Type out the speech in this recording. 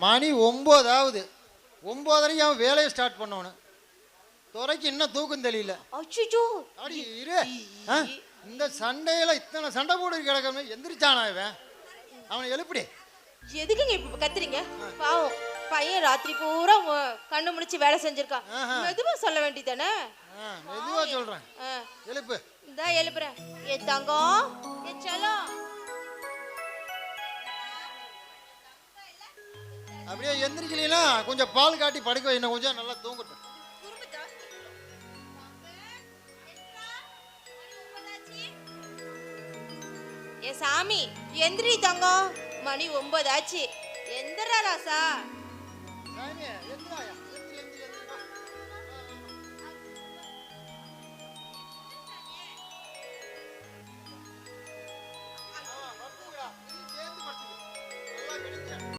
மணி 9 ஆகுது. 9:30 அவன் வேலையை ஸ்டார்ட் பண்ணவனு. துறைக்கு இன்னும் தூக்கம் தெரியல. அச்சோ அடி இரு. இந்த சண்டையில இத்தனை சண்டை போட்டு கிடக்கமே எந்திரிச்சானா இவன்? அவனை எழுப்பிடி. எதுக்குங்க இப்ப கத்துறீங்க? பாவம் பையன் ராத்திரி பூரா கண்ணு முழிச்சு வேலை செஞ்சிருக்கான். மெதுவா சொல்ல வேண்டியதானே? மெதுவா சொல்றேன். எழுப்பு. இந்தா எழுப்புறேன். ஏ தங்கம், ஏ செல்லம். அப்படியே எந்திரிக்கலனா கொஞ்சம் பால் காட்டி படுக்க வை, இன்னும் கொஞ்சம் நல்லா தூங்கட்டும். ஏ சாமி எந்திரி தங்கம், மணி 9 ஆச்சு. எந்திரா ராசா. சாமி எந்திராயா?